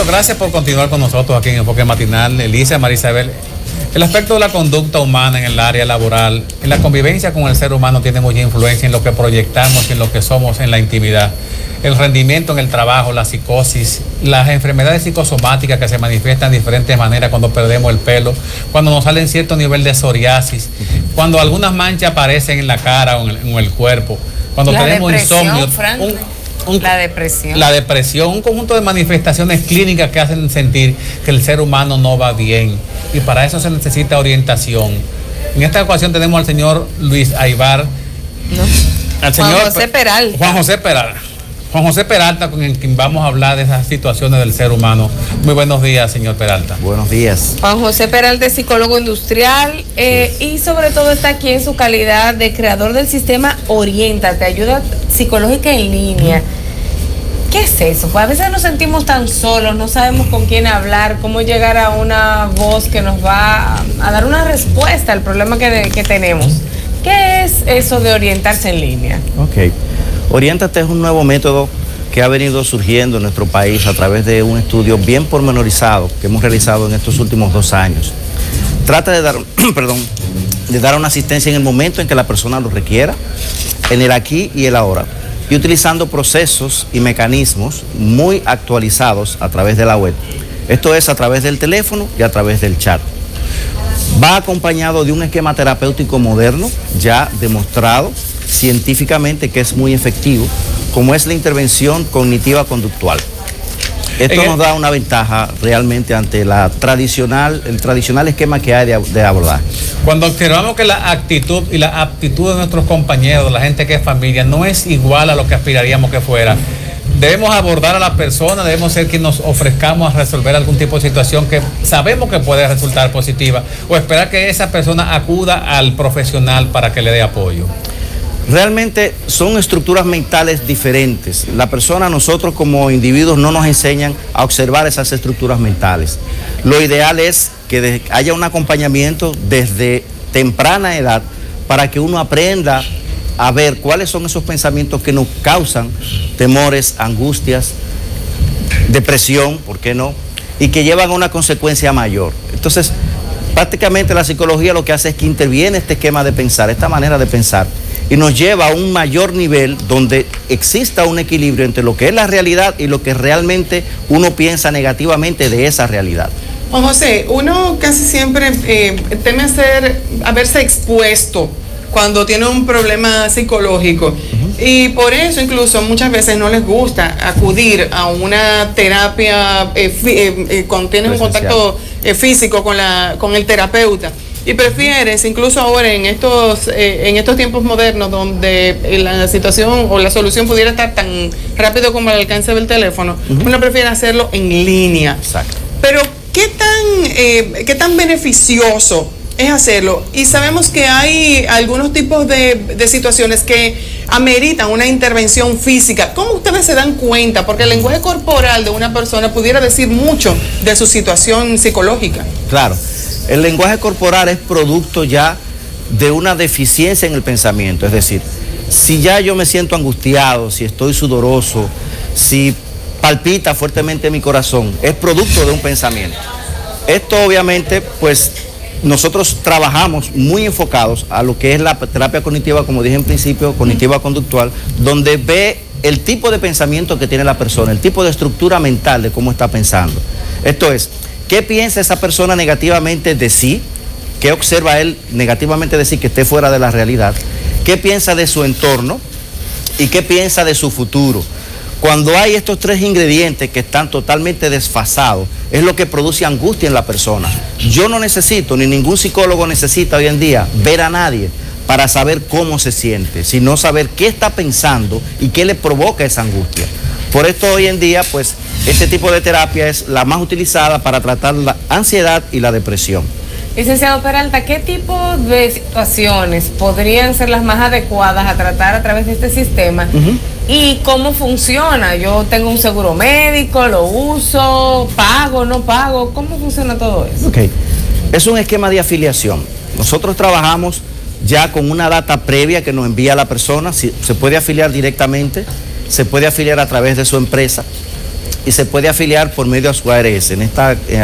Alfonso, gracias por continuar con nosotros aquí en Enfoque Matinal. Elisa, Marisabel, el aspecto de la conducta humana en el área laboral, en la convivencia con el ser humano tiene mucha influencia en lo que proyectamos y en lo que somos en la intimidad. El rendimiento en el trabajo, la psicosis, las enfermedades psicosomáticas que se manifiestan de diferentes maneras cuando perdemos el pelo, cuando nos sale cierto nivel de psoriasis, cuando algunas manchas aparecen en la cara o en el cuerpo, cuando tenemos insomnio. La depresión, un conjunto de manifestaciones clínicas que hacen sentir que el ser humano no va bien, y para eso se necesita orientación. En esta ocasión tenemos al señor Luis Aybar, al señor Juan José Peralta, con quien vamos a hablar de esas situaciones del ser humano. Muy buenos días, señor Peralta. Buenos días. Juan José Peralta es psicólogo industrial y sobre todo está aquí en su calidad de creador del sistema Oriéntate, ayuda psicológica en línea. ¿Qué es eso? Pues a veces nos sentimos tan solos, no sabemos con quién hablar, cómo llegar a una voz que nos va a dar una respuesta al problema que tenemos. ¿Qué es eso de orientarse en línea? Ok. Oriéntate es un nuevo método que ha venido surgiendo en nuestro país a través de un estudio bien pormenorizado que hemos realizado en estos últimos 2 años. Trata de dar, de dar una asistencia en el momento en que la persona lo requiera, en el aquí y el ahora, y utilizando procesos y mecanismos muy actualizados a través de la web. Esto es a través del teléfono y a través del chat. Va acompañado de un esquema terapéutico moderno, ya demostrado científicamente que es muy efectivo, como es la intervención cognitiva conductual. Esto nos da una ventaja realmente ante el tradicional esquema que hay de abordaje. Cuando observamos que la actitud y la aptitud de nuestros compañeros, la gente que es familia, no es igual a lo que aspiraríamos que fuera, debemos abordar a la persona, debemos ser quien nos ofrezcamos a resolver algún tipo de situación que sabemos que puede resultar positiva, o esperar que esa persona acuda al profesional para que le dé apoyo. Realmente son estructuras mentales diferentes. La persona, nosotros como individuos no nos enseñan a observar esas estructuras mentales. Lo ideal es que haya un acompañamiento desde temprana edad para que uno aprenda a ver cuáles son esos pensamientos que nos causan temores, angustias, depresión, ¿por qué no? Y que llevan a una consecuencia mayor. Entonces, prácticamente la psicología lo que hace es que interviene este esquema de pensar, esta manera de pensar, y nos lleva a un mayor nivel donde exista un equilibrio entre lo que es la realidad y lo que realmente uno piensa negativamente de esa realidad. Juan José, uno casi siempre teme haberse expuesto cuando tiene un problema psicológico, y por eso incluso muchas veces no les gusta acudir a una terapia cuando tienes un contacto físico con el terapeuta. Y prefieres, incluso ahora en estos tiempos modernos donde la situación o la solución pudiera estar tan rápido como al alcance del teléfono, uno prefiere hacerlo en línea. Exacto. Pero ¿qué tan beneficioso es hacerlo? Y sabemos que hay algunos tipos de situaciones que ameritan una intervención física. ¿Cómo ustedes se dan cuenta? Porque el lenguaje corporal de una persona pudiera decir mucho de su situación psicológica. Claro. El lenguaje corporal es producto ya de una deficiencia en el pensamiento. Es decir, si ya yo me siento angustiado, si estoy sudoroso, si palpita fuertemente mi corazón, es producto de un pensamiento. Esto obviamente, pues, nosotros trabajamos muy enfocados a lo que es la terapia cognitiva, como dije en principio, cognitiva conductual, donde ve el tipo de pensamiento que tiene la persona, el tipo de estructura mental de cómo está pensando. Esto es, ¿qué piensa esa persona negativamente de sí? ¿Qué observa él negativamente de sí que esté fuera de la realidad? ¿Qué piensa de su entorno? ¿Y qué piensa de su futuro? Cuando hay estos 3 ingredientes que están totalmente desfasados, es lo que produce angustia en la persona. Yo no necesito, ni ningún psicólogo necesita hoy en día ver a nadie para saber cómo se siente, sino saber qué está pensando y qué le provoca esa angustia. Por esto hoy en día, pues, este tipo de terapia es la más utilizada para tratar la ansiedad y la depresión. Licenciado Peralta, ¿qué tipo de situaciones podrían ser las más adecuadas a tratar a través de este sistema? ¿Y cómo funciona? Yo tengo un seguro médico, lo uso, pago, no pago. ¿Cómo funciona todo eso? Ok, es un esquema de afiliación. Nosotros trabajamos ya con una data previa que nos envía la persona. Se puede afiliar directamente, se puede afiliar a través de su empresa. y se puede afiliar por medio de su ARS.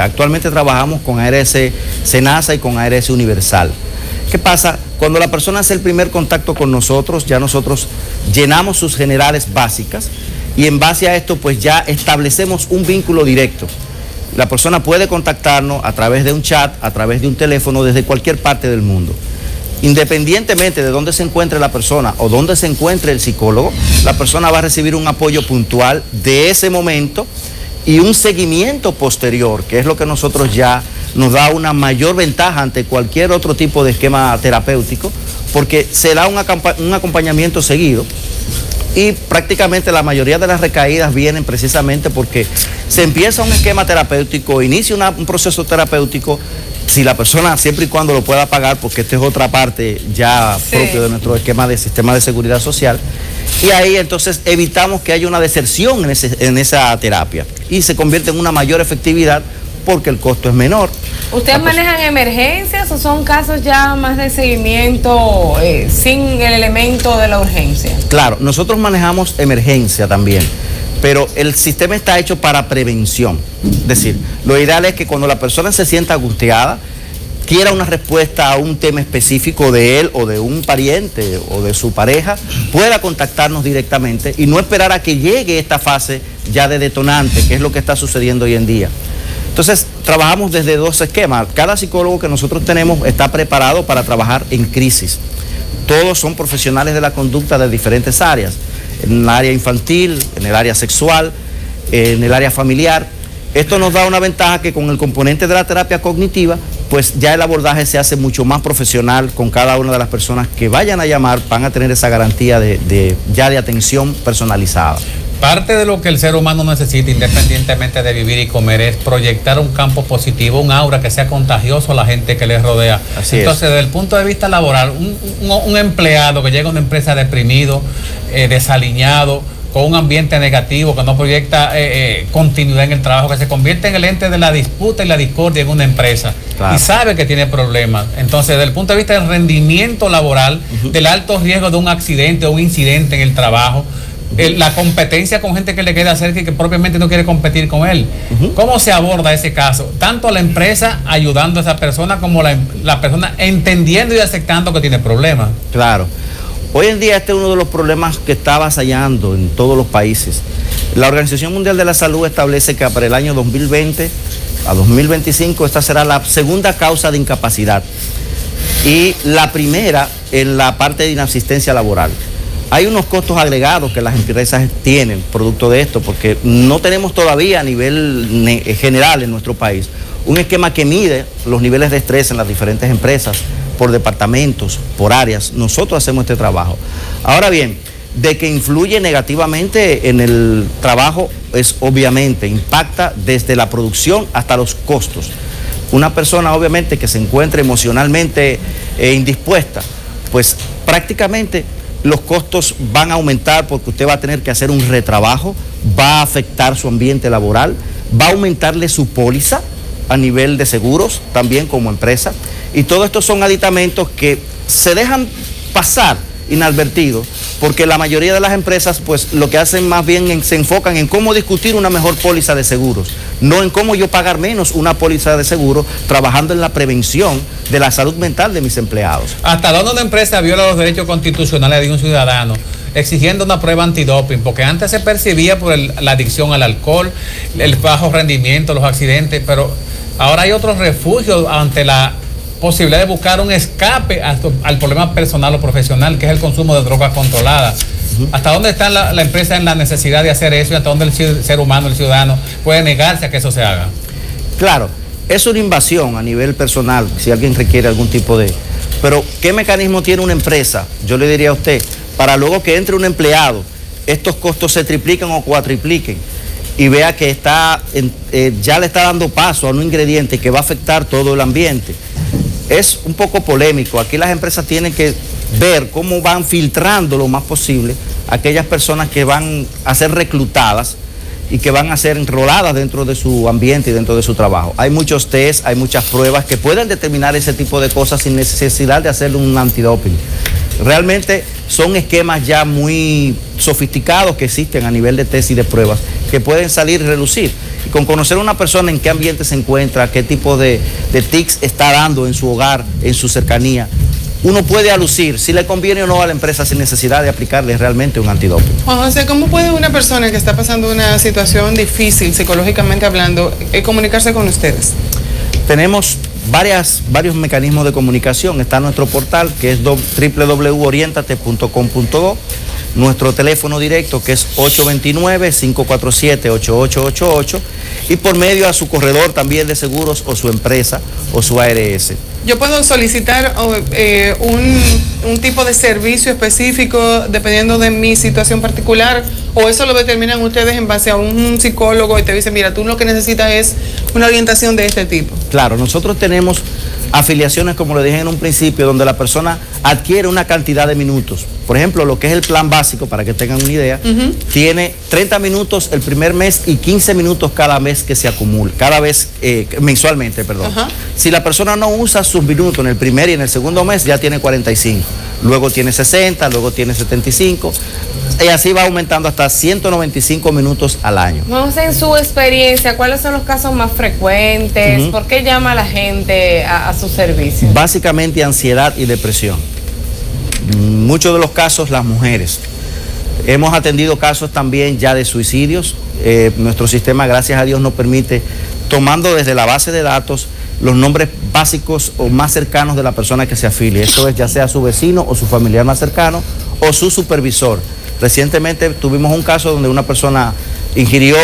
Actualmente trabajamos con ARS Senasa y con ARS Universal. ¿Qué pasa? Cuando la persona hace el primer contacto con nosotros, ya nosotros llenamos sus generales básicas y en base a esto pues ya establecemos un vínculo directo. La persona puede contactarnos a través de un chat, a través de un teléfono, desde cualquier parte del mundo. Independientemente de dónde se encuentre la persona o dónde se encuentre el psicólogo, la persona va a recibir un apoyo puntual de ese momento y un seguimiento posterior, que es lo que nosotros ya nos da una mayor ventaja ante cualquier otro tipo de esquema terapéutico, porque se da un acompañamiento seguido y prácticamente la mayoría de las recaídas vienen precisamente porque se empieza un esquema terapéutico, inicia un proceso terapéutico, si la persona siempre y cuando lo pueda pagar, porque esta es otra parte ya propio de nuestro esquema de sistema de seguridad social, y ahí entonces evitamos que haya una deserción en esa terapia y se convierte en una mayor efectividad porque el costo es menor. ¿Ustedes manejan emergencias o son casos ya más de seguimiento sin el elemento de la urgencia? Claro, nosotros manejamos emergencia también, pero el sistema está hecho para prevención. Es decir, lo ideal es que cuando la persona se sienta angustiada, quiera una respuesta a un tema específico de él o de un pariente o de su pareja, pueda contactarnos directamente y no esperar a que llegue esta fase ya de detonante, que es lo que está sucediendo hoy en día. Entonces, trabajamos desde dos esquemas. Cada psicólogo que nosotros tenemos está preparado para trabajar en crisis. Todos son profesionales de la conducta de diferentes áreas, en el área infantil, en el área sexual, en el área familiar. Esto nos da una ventaja que con el componente de la terapia cognitiva, pues ya el abordaje se hace mucho más profesional con cada una de las personas que vayan a llamar, van a tener esa garantía de atención personalizada. Parte de lo que el ser humano necesita, independientemente de vivir y comer, es proyectar un campo positivo, un aura que sea contagioso a la gente que les rodea. Entonces, desde el punto de vista laboral, un empleado que llega a una empresa deprimido, desaliñado, con un ambiente negativo, que no proyecta continuidad en el trabajo, que se convierte en el ente de la disputa y la discordia en una empresa, claro, y sabe que tiene problemas. Entonces, desde el punto de vista del rendimiento laboral, del alto riesgo de un accidente o un incidente en el trabajo, la competencia con gente que le queda cerca y que propiamente no quiere competir con él. ¿Cómo se aborda ese caso? Tanto la empresa ayudando a esa persona como la persona entendiendo y aceptando que tiene problemas. Claro. Hoy en día este es uno de los problemas que está avasallando en todos los países. La Organización Mundial de la Salud establece que para el año 2020 a 2025 esta será la segunda causa de incapacidad y la primera en la parte de inasistencia laboral. Hay unos costos agregados que las empresas tienen producto de esto, porque no tenemos todavía a nivel general en nuestro país un esquema que mide los niveles de estrés en las diferentes empresas, por departamentos, por áreas. Nosotros hacemos este trabajo. Ahora bien, de que influye negativamente en el trabajo, es obviamente, impacta desde la producción hasta los costos. Una persona obviamente que se encuentre emocionalmente indispuesta, pues prácticamente los costos van a aumentar porque usted va a tener que hacer un retrabajo, va a afectar su ambiente laboral, va a aumentarle su póliza a nivel de seguros, también como empresa, y todo esto son aditamentos que se dejan pasar inadvertidos, porque la mayoría de las empresas pues lo que hacen más bien se enfocan en cómo discutir una mejor póliza de seguros, no en cómo yo pagar menos una póliza de seguro, trabajando en la prevención de la salud mental de mis empleados. ¿Hasta dónde una empresa viola los derechos constitucionales de un ciudadano exigiendo una prueba antidoping? Porque antes se percibía por la adicción al alcohol, el bajo rendimiento, los accidentes, pero ahora hay otros refugios ante la posibilidad de buscar un escape al problema personal o profesional, que es el consumo de drogas controladas. ¿Hasta dónde está la empresa en la necesidad de hacer eso y hasta dónde el ser humano, el ciudadano, puede negarse a que eso se haga? Claro, es una invasión a nivel personal, si alguien requiere algún tipo de... Pero, ¿qué mecanismo tiene una empresa? Yo le diría a usted, para luego que entre un empleado, estos costos se tripliquen o cuatripliquen y vea que ya le está dando paso a un ingrediente que va a afectar todo el ambiente. Es un poco polémico. Aquí las empresas tienen que ver cómo van filtrando lo más posible aquellas personas que van a ser reclutadas y que van a ser enroladas dentro de su ambiente y dentro de su trabajo. Hay muchos test, hay muchas pruebas que pueden determinar ese tipo de cosas sin necesidad de hacer un antidoping. Realmente son esquemas ya muy sofisticados que existen a nivel de test y de pruebas que pueden salir y relucir. Y con conocer a una persona en qué ambiente se encuentra, qué tipo de tics está dando en su hogar, en su cercanía, uno puede alucir si le conviene o no a la empresa sin necesidad de aplicarle realmente un antidoping. Juan José, ¿cómo puede una persona que está pasando una situación difícil psicológicamente hablando comunicarse con ustedes? Tenemos varios mecanismos de comunicación. Está nuestro portal, que es www.orientate.com.do, nuestro teléfono directo, que es 829-547-8888, y por medio a su corredor también de seguros o su empresa o su ARS. Yo puedo solicitar un tipo de servicio específico dependiendo de mi situación particular, o eso lo determinan ustedes en base a un psicólogo y te dicen, mira, tú lo que necesitas es una orientación de este tipo. Claro, nosotros tenemos afiliaciones, como le dije en un principio, donde la persona adquiere una cantidad de minutos. Por ejemplo, lo que es el plan básico, para que tengan una idea, tiene 30 minutos el primer mes y 15 minutos cada mes que se acumula, mensualmente, perdón. Si la persona no usa sus minutos en el primer y en el segundo mes, ya tiene 45. Luego tiene 60, luego tiene 75. Y así va aumentando hasta 195 minutos al año. Vamos, en su experiencia, ¿cuáles son los casos más frecuentes? ¿Por qué llama la gente a su servicio? Básicamente ansiedad y depresión. Muchos de los casos, las mujeres. Hemos atendido casos también ya de suicidios. Nuestro sistema, gracias a Dios, nos permite, tomando desde la base de datos, los nombres básicos o más cercanos de la persona que se afilie. Esto es ya sea su vecino o su familiar más cercano o su supervisor. Recientemente tuvimos un caso donde una persona ingirió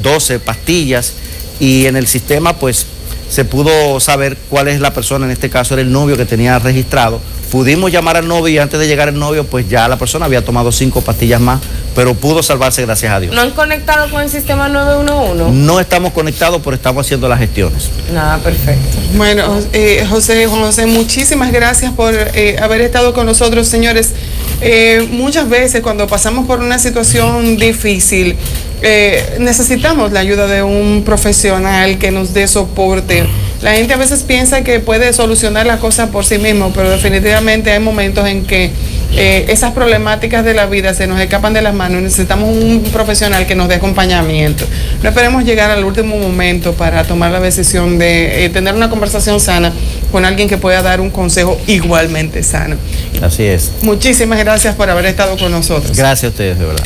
12 pastillas y en el sistema pues se pudo saber cuál es la persona. En este caso era el novio que tenía registrado. Pudimos llamar al novio y antes de llegar el novio pues ya la persona había tomado 5 pastillas más, pero pudo salvarse gracias a Dios. ¿No han conectado con el sistema 911? No estamos conectados, pero estamos haciendo las gestiones. Nada, perfecto. Bueno, Juan José, muchísimas gracias por haber estado con nosotros, señores. Muchas veces cuando pasamos por una situación difícil, necesitamos la ayuda de un profesional que nos dé soporte. La gente a veces piensa que puede solucionar las cosas por sí mismo, pero definitivamente hay momentos en que esas problemáticas de la vida se nos escapan de las manos y necesitamos un profesional que nos dé acompañamiento. No esperemos llegar al último momento para tomar la decisión de tener una conversación sana con alguien que pueda dar un consejo igualmente sano. Así es. Muchísimas gracias por haber estado con nosotros. Gracias a ustedes, de verdad.